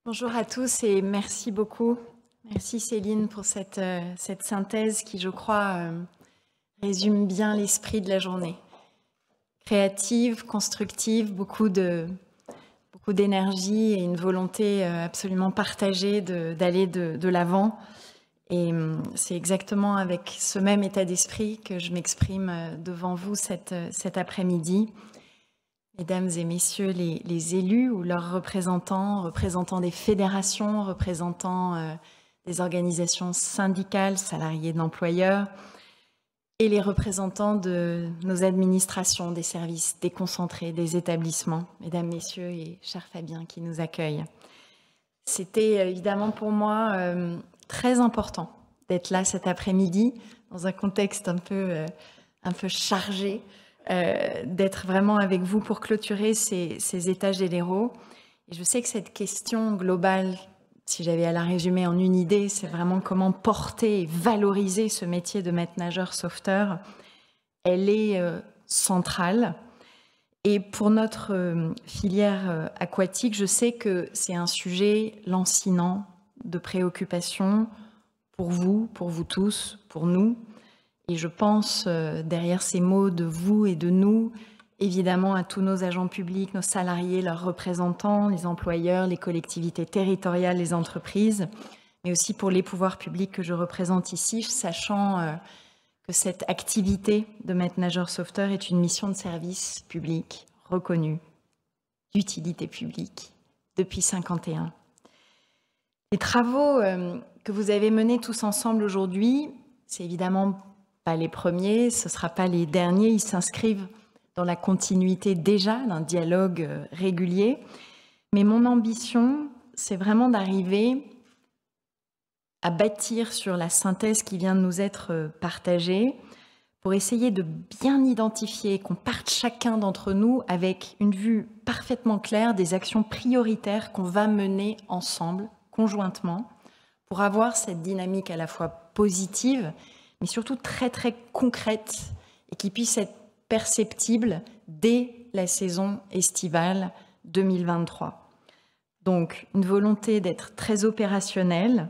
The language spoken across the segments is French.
Bonjour à tous et merci beaucoup. Merci Céline pour cette synthèse qui, je crois, résume bien l'esprit de la journée. Créative, constructive, beaucoup d'énergie et une volonté absolument partagée d'aller de l'avant. Et c'est exactement avec ce même état d'esprit que je m'exprime devant vous cet après-midi. Mesdames et messieurs les élus ou leurs représentants des fédérations, représentants des organisations syndicales, salariés d'employeurs, et les représentants de nos administrations, des services déconcentrés, des établissements, mesdames, messieurs et cher Fabien qui nous accueillent. C'était évidemment pour moi très important d'être là cet après-midi dans un contexte un peu chargé, d'être vraiment avec vous pour clôturer ces états généraux. Et je sais que cette question globale, si j'avais à la résumer en une idée, c'est vraiment comment porter et valoriser ce métier de maître nageur sauveteur. Elle est centrale. Et pour notre filière aquatique, je sais que c'est un sujet lancinant de préoccupation pour vous tous, pour nous. Et je pense, derrière ces mots de vous et de nous, évidemment à tous nos agents publics, nos salariés, leurs représentants, les employeurs, les collectivités territoriales, les entreprises, mais aussi pour les pouvoirs publics que je représente ici, sachant que cette activité de maître nageur sauveteur est une mission de service public reconnue, d'utilité publique, depuis 1951. Les travaux que vous avez menés tous ensemble aujourd'hui, c'est évidemment pas les premiers, ce ne sera pas les derniers, ils s'inscrivent dans la continuité déjà d'un dialogue régulier. Mais mon ambition, c'est vraiment d'arriver à bâtir sur la synthèse qui vient de nous être partagée pour essayer de bien identifier, qu'on parte chacun d'entre nous avec une vue parfaitement claire des actions prioritaires qu'on va mener ensemble, conjointement, pour avoir cette dynamique à la fois positive, mais surtout très très concrète et qui puisse être perceptible dès la saison estivale 2023. Donc une volonté d'être très opérationnelle,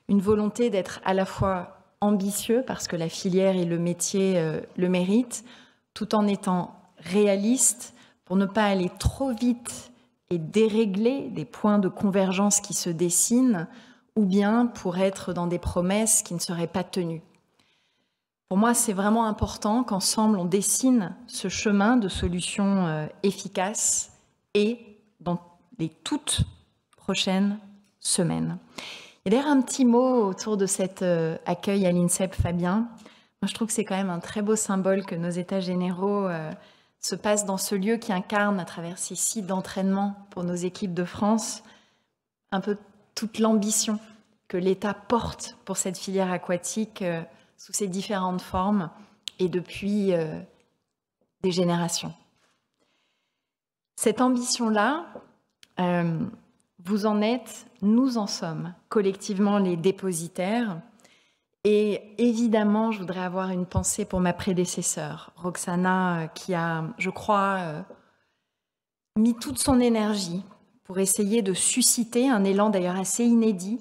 une volonté d'être à la fois ambitieux parce que la filière et le métier le méritent, tout en étant réaliste pour ne pas aller trop vite et dérégler des points de convergence qui se dessinent ou bien pour être dans des promesses qui ne seraient pas tenues. Pour moi, c'est vraiment important qu'ensemble, on dessine ce chemin de solutions efficaces et dans les toutes prochaines semaines. Et d'ailleurs, un petit mot autour de cet accueil à l'INSEP, Fabien. Moi, je trouve que c'est quand même un très beau symbole que nos états généraux se passent dans ce lieu qui incarne, à travers ces sites d'entraînement pour nos équipes de France, un peu toute l'ambition que l'État porte pour cette filière aquatique sous ses différentes formes et depuis des générations. Cette ambition-là, vous en êtes, nous en sommes collectivement les dépositaires. Et évidemment, je voudrais avoir une pensée pour ma prédécesseure, Roxana, qui a, je crois, mis toute son énergie pour essayer de susciter un élan d'ailleurs assez inédit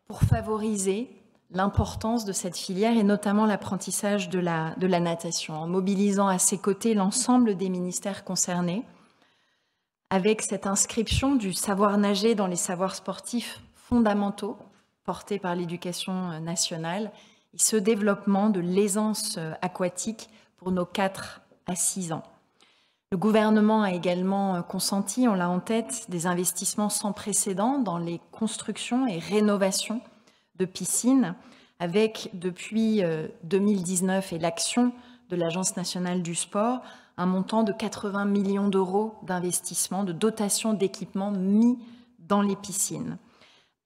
pour favoriser l'importance de cette filière et notamment l'apprentissage de la natation, en mobilisant à ses côtés l'ensemble des ministères concernés, avec cette inscription du savoir nager dans les savoirs sportifs fondamentaux portés par l'éducation nationale et ce développement de l'aisance aquatique pour nos 4 à 6 ans. Le gouvernement a également consenti, on l'a en tête, des investissements sans précédent dans les constructions et rénovations de piscines, avec depuis 2019 et l'action de l'Agence nationale du sport, un montant de 80 millions d'euros d'investissement, de dotation d'équipement mis dans les piscines.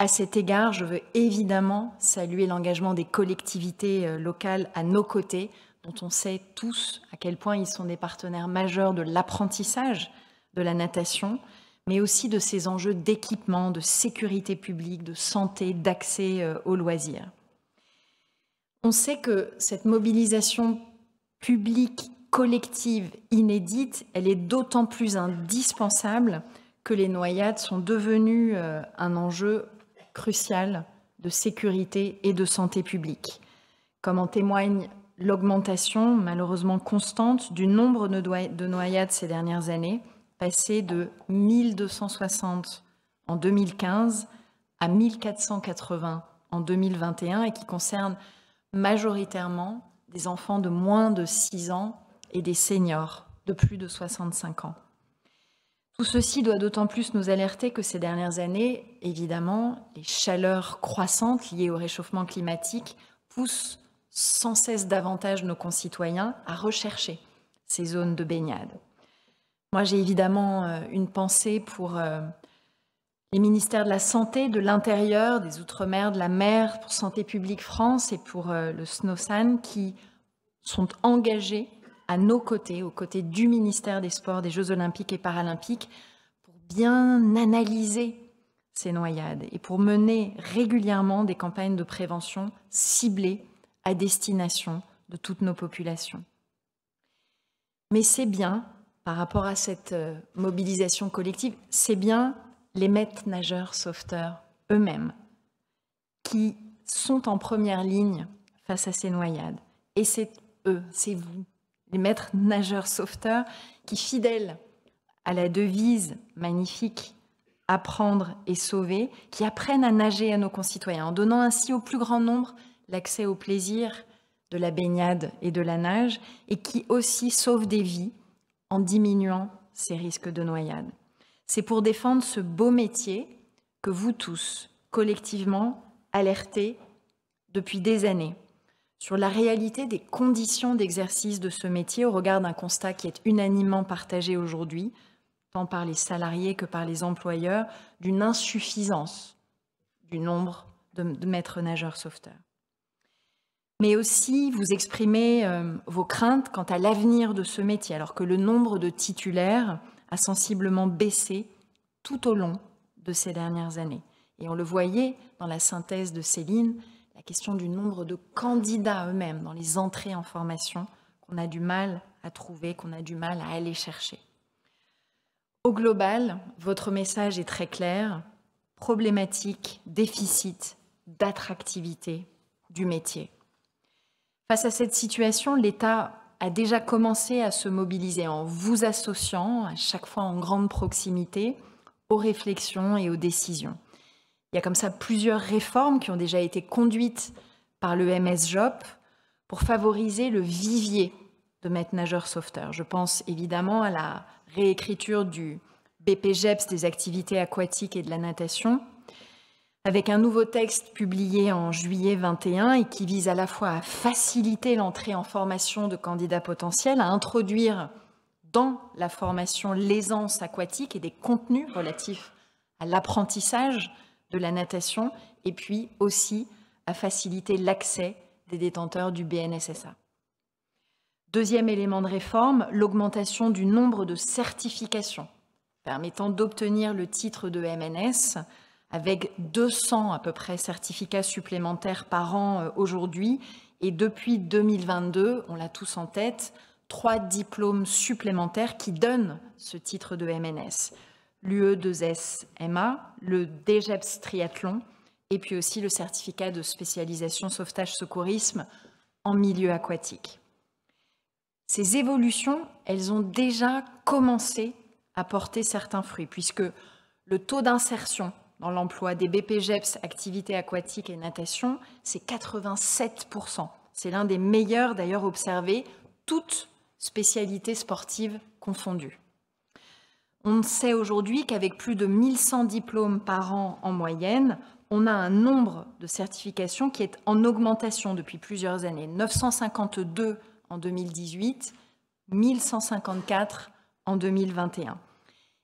À cet égard, je veux évidemment saluer l'engagement des collectivités locales à nos côtés, dont on sait tous à quel point ils sont des partenaires majeurs de l'apprentissage de la natation, mais aussi de ces enjeux d'équipement, de sécurité publique, de santé, d'accès aux loisirs. On sait que cette mobilisation publique collective inédite, elle est d'autant plus indispensable que les noyades sont devenues un enjeu crucial de sécurité et de santé publique, comme en témoigne l'augmentation malheureusement constante du nombre de noyades ces dernières années, passé de 1260 en 2015 à 1480 en 2021 et qui concerne majoritairement des enfants de moins de 6 ans et des seniors de plus de 65 ans. Tout ceci doit d'autant plus nous alerter que ces dernières années, évidemment, les chaleurs croissantes liées au réchauffement climatique poussent sans cesse davantage nos concitoyens à rechercher ces zones de baignade. Moi, j'ai évidemment une pensée pour les ministères de la Santé, de l'Intérieur, des Outre-mer, de la Mer, pour Santé publique France et pour le SNOSAN qui sont engagés à nos côtés, aux côtés du ministère des Sports, des Jeux Olympiques et Paralympiques, pour bien analyser ces noyades et pour mener régulièrement des campagnes de prévention ciblées à destination de toutes nos populations. Mais c'est bien, par rapport à cette mobilisation collective, c'est bien les maîtres nageurs sauveteurs eux-mêmes qui sont en première ligne face à ces noyades. Et c'est eux, c'est vous, les maîtres nageurs sauveteurs qui, fidèles à la devise magnifique « Apprendre et sauver », qui apprennent à nager à nos concitoyens, en donnant ainsi au plus grand nombre l'accès au plaisir de la baignade et de la nage, et qui aussi sauvent des vies en diminuant ces risques de noyade. C'est pour défendre ce beau métier que vous tous, collectivement, alertez depuis des années sur la réalité des conditions d'exercice de ce métier au regard d'un constat qui est unanimement partagé aujourd'hui, tant par les salariés que par les employeurs, d'une insuffisance du nombre de maîtres nageurs sauveteurs. Mais aussi, vous exprimez vos craintes quant à l'avenir de ce métier, alors que le nombre de titulaires a sensiblement baissé tout au long de ces dernières années. Et on le voyait dans la synthèse de Céline, la question du nombre de candidats eux-mêmes dans les entrées en formation qu'on a du mal à trouver, qu'on a du mal à aller chercher. Au global, votre message est très clair, problématique, déficit d'attractivité du métier. Face à cette situation, l'État a déjà commencé à se mobiliser en vous associant, à chaque fois en grande proximité, aux réflexions et aux décisions. Il y a comme ça plusieurs réformes qui ont déjà été conduites par le MSJOP pour favoriser le vivier de maîtres nageurs sauveteurs. Je pense évidemment à la réécriture du BPGEPS des activités aquatiques et de la natation, avec un nouveau texte publié en juillet 2021 et qui vise à la fois à faciliter l'entrée en formation de candidats potentiels, à introduire dans la formation l'aisance aquatique et des contenus relatifs à l'apprentissage de la natation, et puis aussi à faciliter l'accès des détenteurs du BNSSA. Deuxième élément de réforme, l'augmentation du nombre de certifications permettant d'obtenir le titre de MNS, avec 200 à peu près certificats supplémentaires par an aujourd'hui, et depuis 2022, on l'a tous en tête, 3 diplômes supplémentaires qui donnent ce titre de MNS. L'UE2SMA, le DGEPS triathlon, et puis aussi le certificat de spécialisation sauvetage-secourisme en milieu aquatique. Ces évolutions, elles ont déjà commencé à porter certains fruits, puisque le taux d'insertion dans l'emploi des BPGEPS, activités aquatiques et natation, c'est 87%. C'est l'un des meilleurs d'ailleurs observés, toutes spécialités sportives confondues. On sait aujourd'hui qu'avec plus de 1100 diplômes par an en moyenne, on a un nombre de certifications qui est en augmentation depuis plusieurs années. 952 en 2018, 1154 en 2021.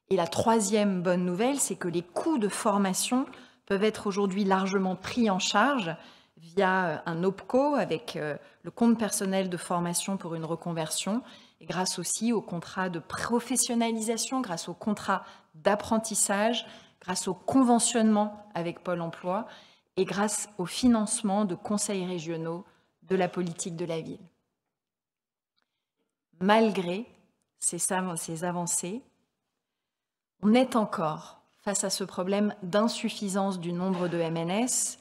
Et la troisième bonne nouvelle, c'est que les coûts de formation peuvent être aujourd'hui largement pris en charge via un OPCO avec le compte personnel de formation pour une reconversion et grâce aussi au contrat de professionnalisation, grâce au contrat d'apprentissage, grâce au conventionnement avec Pôle emploi et grâce au financement de conseils régionaux de la politique de la ville. Malgré ces avancées, On est encore face à ce problème d'insuffisance du nombre de MNS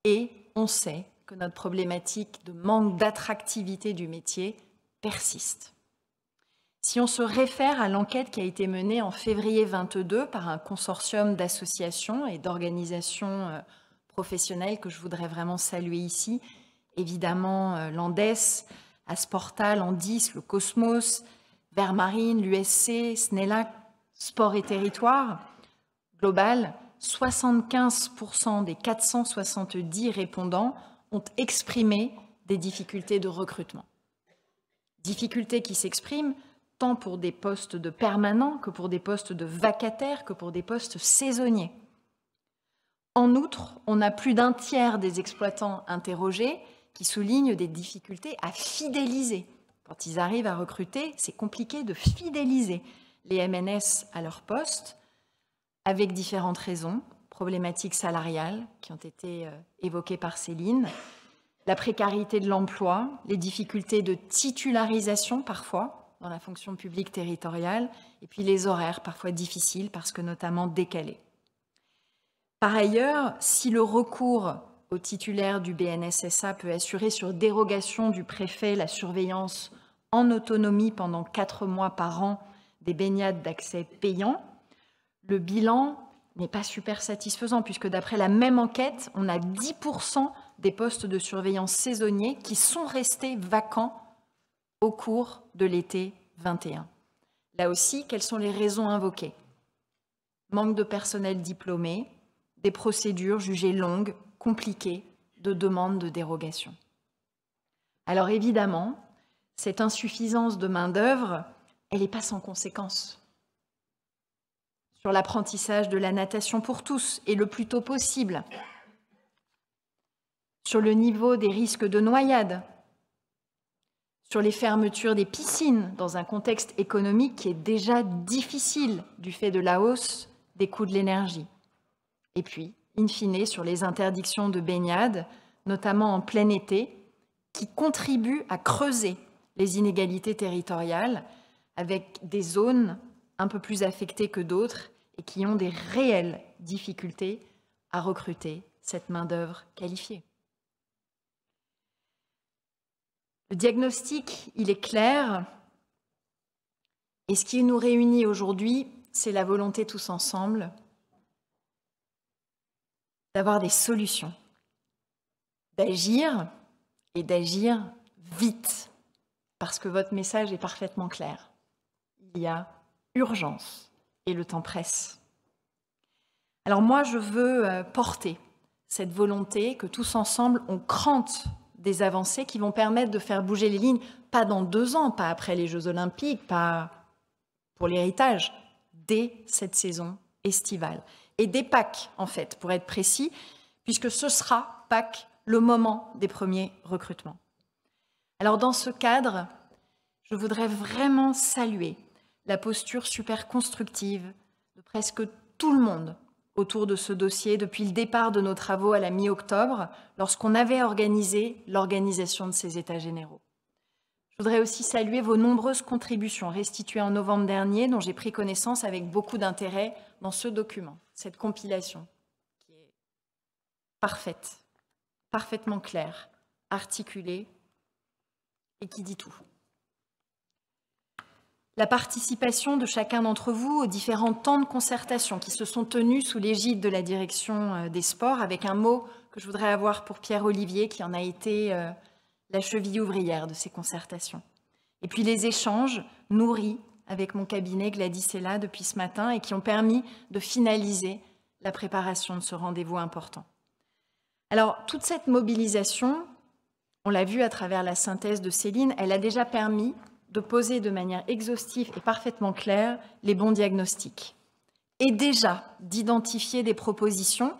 et on sait que notre problématique de manque d'attractivité du métier persiste. Si on se réfère à l'enquête qui a été menée en février 2022 par un consortium d'associations et d'organisations professionnelles que je voudrais vraiment saluer ici, évidemment l'ANDES, Asportal, Andis, le Cosmos, Vermarine, l'USC, SNELAC, Sport et Territoire, global, 75% des 470 répondants ont exprimé des difficultés de recrutement. Difficultés qui s'expriment tant pour des postes de permanents que pour des postes de vacataires, que pour des postes saisonniers. En outre, on a plus d'un tiers des exploitants interrogés qui soulignent des difficultés à fidéliser. Quand ils arrivent à recruter, c'est compliqué de fidéliser les MNS à leur poste, avec différentes raisons, problématiques salariales qui ont été évoquées par Céline, la précarité de l'emploi, les difficultés de titularisation parfois dans la fonction publique territoriale, et puis les horaires parfois difficiles parce que notamment décalés. Par ailleurs, si le recours au titulaire du BNSSA peut assurer sur dérogation du préfet la surveillance en autonomie pendant 4 mois par an des baignades d'accès payant, le bilan n'est pas super satisfaisant puisque d'après la même enquête, on a 10% des postes de surveillance saisonniers qui sont restés vacants au cours de l'été 21. Là aussi, quelles sont les raisons invoquées? Manque de personnel diplômé, des procédures jugées longues, compliquées, de demandes de dérogation. Alors évidemment, cette insuffisance de main-d'œuvre, elle n'est pas sans conséquences sur l'apprentissage de la natation pour tous et le plus tôt possible, sur le niveau des risques de noyade, sur les fermetures des piscines dans un contexte économique qui est déjà difficile du fait de la hausse des coûts de l'énergie. Et puis, in fine, sur les interdictions de baignade, notamment en plein été, qui contribuent à creuser les inégalités territoriales avec des zones un peu plus affectées que d'autres et qui ont des réelles difficultés à recruter cette main-d'œuvre qualifiée. Le diagnostic, il est clair, et ce qui nous réunit aujourd'hui, c'est la volonté tous ensemble d'avoir des solutions, d'agir et d'agir vite, parce que votre message est parfaitement clair. Il y a urgence et le temps presse. Alors moi, je veux porter cette volonté que tous ensemble, on crante des avancées qui vont permettre de faire bouger les lignes, pas dans 2 ans, pas après les Jeux Olympiques, pas pour l'héritage, dès cette saison estivale. Et dès Pâques, en fait, pour être précis, puisque ce sera, Pâques, le moment des premiers recrutements. Alors dans ce cadre, je voudrais vraiment saluer la posture super constructive de presque tout le monde autour de ce dossier depuis le départ de nos travaux à la mi-octobre, lorsqu'on avait organisé l'organisation de ces États généraux. Je voudrais aussi saluer vos nombreuses contributions restituées en novembre dernier, dont j'ai pris connaissance avec beaucoup d'intérêt dans ce document, cette compilation qui est parfaite, parfaitement claire, articulée et qui dit tout. La participation de chacun d'entre vous aux différents temps de concertation qui se sont tenus sous l'égide de la direction des sports, avec un mot que je voudrais avoir pour Pierre Olivier, qui en a été la cheville ouvrière de ces concertations. Et puis les échanges nourris avec mon cabinet Gladys est là depuis ce matin et qui ont permis de finaliser la préparation de ce rendez-vous important. Alors, toute cette mobilisation, on l'a vu à travers la synthèse de Céline, elle a déjà permis de poser de manière exhaustive et parfaitement claire les bons diagnostics. Et déjà d'identifier des propositions,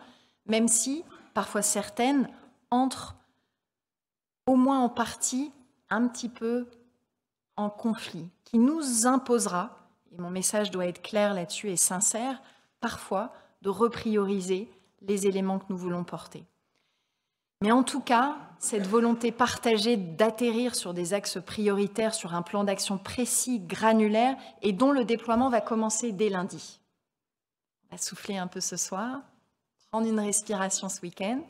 même si, parfois certaines, entrent au moins en partie un petit peu en conflit, qui nous imposera, et mon message doit être clair là-dessus et sincère, parfois de reprioriser les éléments que nous voulons porter. Mais en tout cas, cette volonté partagée d'atterrir sur des axes prioritaires, sur un plan d'action précis, granulaire, et dont le déploiement va commencer dès lundi. On va souffler un peu ce soir, prendre une respiration ce week-end,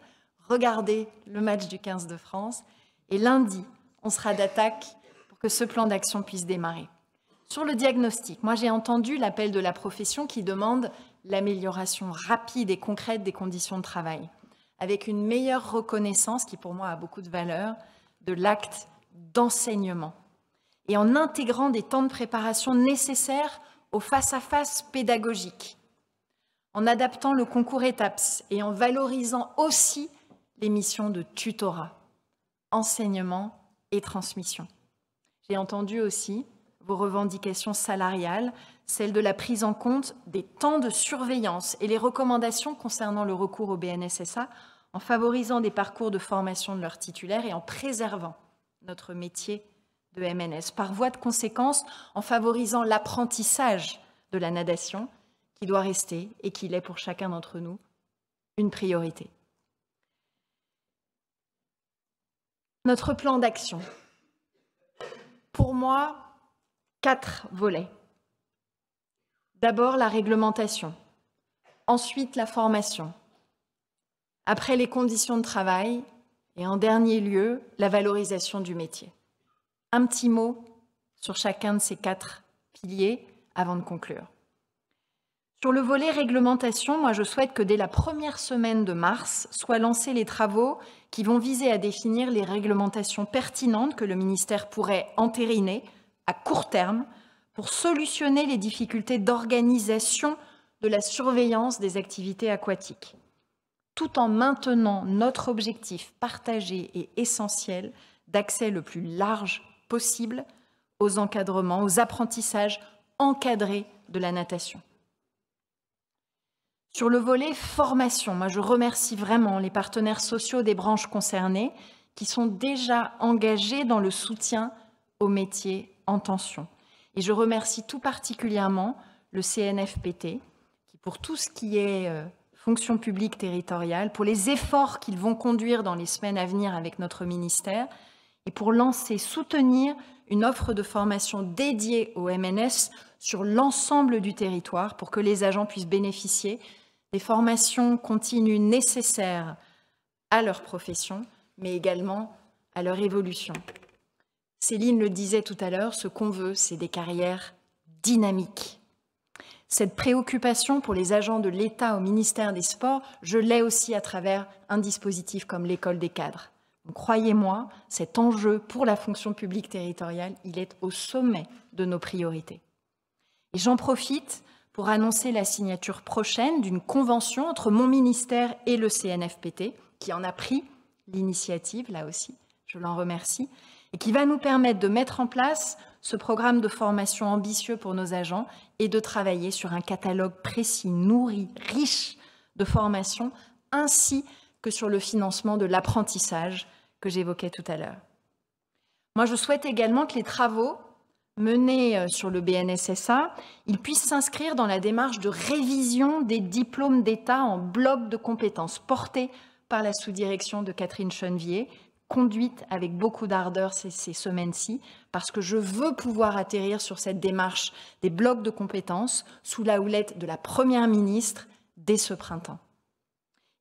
regarder le match du 15 de France et lundi, on sera d'attaque pour que ce plan d'action puisse démarrer. Sur le diagnostic, moi j'ai entendu l'appel de la profession qui demande l'amélioration rapide et concrète des conditions de travail, avec une meilleure reconnaissance, qui pour moi a beaucoup de valeur, de l'acte d'enseignement, et en intégrant des temps de préparation nécessaires au face-à-face pédagogique, en adaptant le concours ETAPS et en valorisant aussi les missions de tutorat, enseignement et transmission. J'ai entendu aussi vos revendications salariales, celles de la prise en compte des temps de surveillance et les recommandations concernant le recours au BNSSA en favorisant des parcours de formation de leurs titulaires et en préservant notre métier de MNS. Par voie de conséquence, en favorisant l'apprentissage de la natation qui doit rester et qui l'est pour chacun d'entre nous une priorité. Notre plan d'action. Pour moi, 4 volets. D'abord, la réglementation. Ensuite, la formation. Après, les conditions de travail. Et en dernier lieu, la valorisation du métier. Un petit mot sur chacun de ces 4 piliers avant de conclure. Sur le volet réglementation, moi je souhaite que dès la première semaine de mars soient lancés les travaux qui vont viser à définir les réglementations pertinentes que le ministère pourrait entériner à court terme pour solutionner les difficultés d'organisation de la surveillance des activités aquatiques, tout en maintenant notre objectif partagé et essentiel d'accès le plus large possible aux encadrements, aux apprentissages encadrés de la natation. Sur le volet formation, moi je remercie vraiment les partenaires sociaux des branches concernées qui sont déjà engagés dans le soutien aux métiers en tension. Et je remercie tout particulièrement le CNFPT, qui pour tout ce qui est fonction publique territoriale, pour les efforts qu'ils vont conduire dans les semaines à venir avec notre ministère, et pour lancer, soutenir une offre de formation dédiée au MNS sur l'ensemble du territoire pour que les agents puissent bénéficier des formations continues nécessaires à leur profession, mais également à leur évolution. Céline le disait tout à l'heure, ce qu'on veut, c'est des carrières dynamiques. Cette préoccupation pour les agents de l'État au ministère des Sports, je l'ai aussi à travers un dispositif comme l'école des cadres. Donc, croyez-moi, cet enjeu pour la fonction publique territoriale, il est au sommet de nos priorités. Et j'en profite pour annoncer la signature prochaine d'une convention entre mon ministère et le CNFPT, qui en a pris l'initiative, là aussi, je l'en remercie, et qui va nous permettre de mettre en place ce programme de formation ambitieux pour nos agents et de travailler sur un catalogue précis, nourri, riche de formation, ainsi que sur le financement de l'apprentissage que j'évoquais tout à l'heure. Moi, je souhaite également que les travaux menés sur le BNSSA, ils puissent s'inscrire dans la démarche de révision des diplômes d'État en bloc de compétences portés par la sous-direction de Catherine Chenevier, conduite avec beaucoup d'ardeur ces semaines-ci, parce que je veux pouvoir atterrir sur cette démarche des blocs de compétences sous la houlette de la Première ministre dès ce printemps.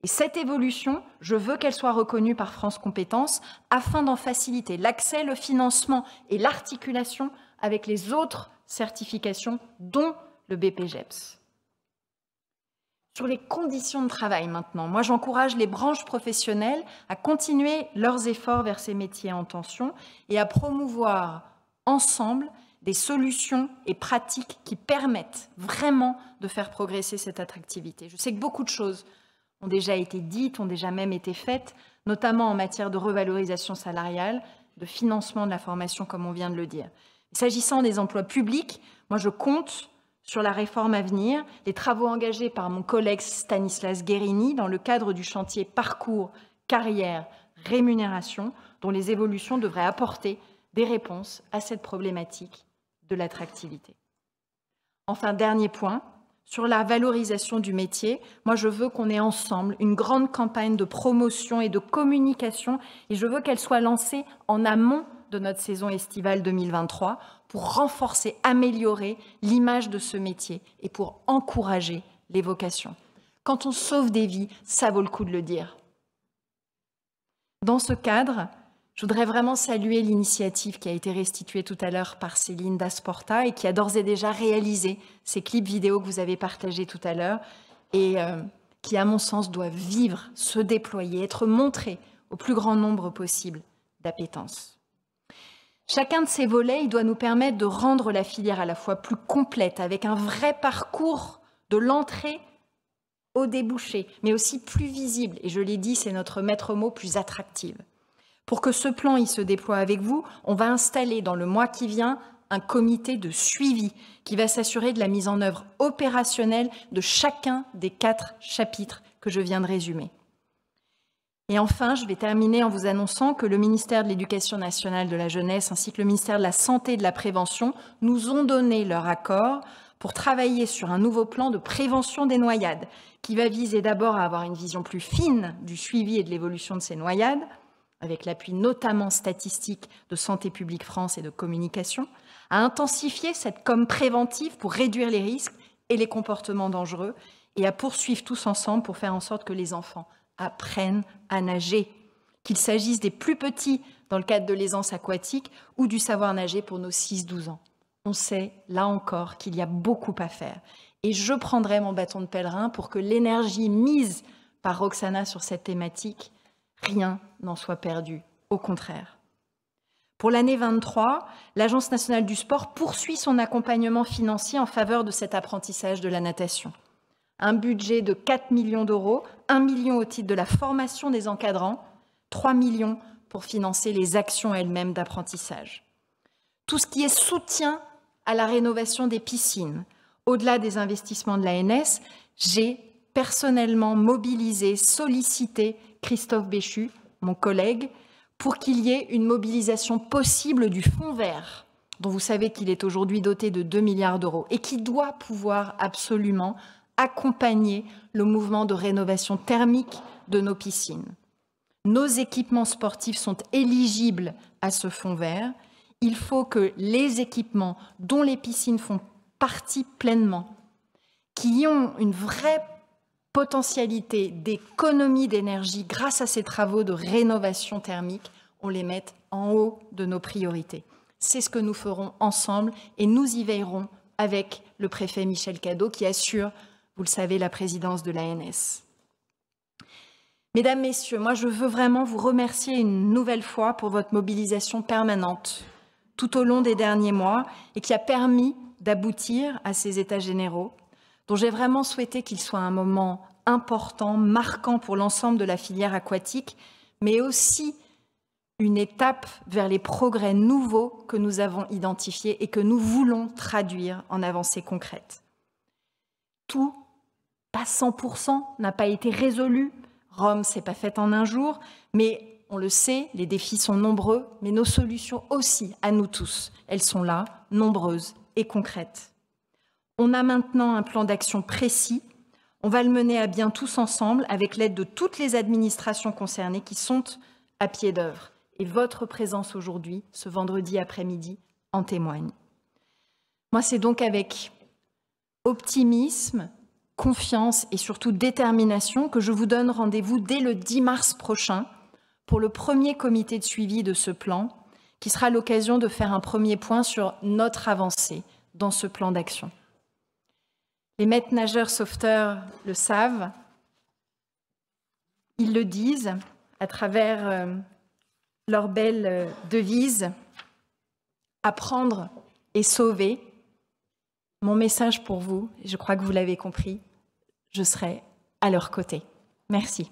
Et cette évolution, je veux qu'elle soit reconnue par France Compétences afin d'en faciliter l'accès, le financement et l'articulation avec les autres certifications, dont le BPGEPS. Sur les conditions de travail maintenant, moi j'encourage les branches professionnelles à continuer leurs efforts vers ces métiers en tension et à promouvoir ensemble des solutions et pratiques qui permettent vraiment de faire progresser cette attractivité. Je sais que beaucoup de choses ont déjà été dites, ont déjà même été faites, notamment en matière de revalorisation salariale, de financement de la formation, comme on vient de le dire. S'agissant des emplois publics, moi je compte sur la réforme à venir, les travaux engagés par mon collègue Stanislas Guérini dans le cadre du chantier Parcours, Carrière, Rémunération, dont les évolutions devraient apporter des réponses à cette problématique de l'attractivité. Enfin, dernier point, sur la valorisation du métier, moi je veux qu'on ait ensemble une grande campagne de promotion et de communication et je veux qu'elle soit lancée en amont de notre saison estivale 2023 pour renforcer, améliorer l'image de ce métier et pour encourager les vocations. Quand on sauve des vies, ça vaut le coup de le dire. Dans ce cadre, je voudrais vraiment saluer l'initiative qui a été restituée tout à l'heure par Céline Dasporta et qui a d'ores et déjà réalisé ces clips vidéo que vous avez partagés tout à l'heure et qui, à mon sens, doivent vivre, se déployer, être montrés au plus grand nombre possible d'appétence. Chacun de ces volets, il doit nous permettre de rendre la filière à la fois plus complète, avec un vrai parcours de l'entrée au débouché, mais aussi plus visible. Et je l'ai dit, c'est notre maître mot, plus attractive. Pour que ce plan il se déploie avec vous, on va installer dans le mois qui vient un comité de suivi qui va s'assurer de la mise en œuvre opérationnelle de chacun des 4 chapitres que je viens de résumer. Et enfin, je vais terminer en vous annonçant que le ministère de l'Éducation nationale, de la jeunesse ainsi que le ministère de la Santé et de la Prévention nous ont donné leur accord pour travailler sur un nouveau plan de prévention des noyades qui va viser d'abord à avoir une vision plus fine du suivi et de l'évolution de ces noyades, avec l'appui notamment statistique de Santé publique France et de communication, à intensifier cette com préventive pour réduire les risques et les comportements dangereux et à poursuivre tous ensemble pour faire en sorte que les enfants apprennent à nager, qu'il s'agisse des plus petits dans le cadre de l'aisance aquatique ou du savoir nager pour nos 6-12 ans. On sait, là encore, qu'il y a beaucoup à faire. Et je prendrai mon bâton de pèlerin pour que l'énergie mise par Roxana sur cette thématique, rien n'en soit perdu, au contraire. Pour l'année 23, l'Agence nationale du sport poursuit son accompagnement financier en faveur de cet apprentissage de la natation. Un budget de 4 millions d'euros, 1 million au titre de la formation des encadrants, 3 millions pour financer les actions elles-mêmes d'apprentissage. Tout ce qui est soutien à la rénovation des piscines, au-delà des investissements de l'ANS, j'ai personnellement mobilisé, sollicité Christophe Béchu, mon collègue, pour qu'il y ait une mobilisation possible du fonds vert, dont vous savez qu'il est aujourd'hui doté de 2 milliards d'euros et qui doit pouvoir absolument accompagner le mouvement de rénovation thermique de nos piscines. Nos équipements sportifs sont éligibles à ce fonds vert. Il faut que les équipements dont les piscines font partie pleinement, qui ont une vraie potentialité d'économie d'énergie grâce à ces travaux de rénovation thermique, on les mette en haut de nos priorités. C'est ce que nous ferons ensemble et nous y veillerons avec le préfet Michel Cadot qui assure, vous le savez, la présidence de l'ANS. Mesdames, Messieurs, moi je veux vraiment vous remercier une nouvelle fois pour votre mobilisation permanente tout au long des derniers mois et qui a permis d'aboutir à ces États généraux, dont j'ai vraiment souhaité qu'il soit un moment important, marquant pour l'ensemble de la filière aquatique, mais aussi une étape vers les progrès nouveaux que nous avons identifiés et que nous voulons traduire en avancées concrètes. Tout, pas 100%, n'a pas été résolu. Rome, c'est pas fait en un jour, mais on le sait, les défis sont nombreux, mais nos solutions aussi, à nous tous, elles sont là, nombreuses et concrètes. On a maintenant un plan d'action précis. On va le mener à bien tous ensemble avec l'aide de toutes les administrations concernées qui sont à pied d'œuvre. Et votre présence aujourd'hui, ce vendredi après-midi, en témoigne. Moi, c'est donc avec optimisme, confiance et surtout détermination que je vous donne rendez-vous dès le 10 mars prochain pour le premier comité de suivi de ce plan, qui sera l'occasion de faire un premier point sur notre avancée dans ce plan d'action. Les maîtres nageurs sauveteurs le savent, ils le disent à travers leur belle devise « Apprendre et sauver ». Mon message pour vous, je crois que vous l'avez compris, je serai à leur côté. Merci.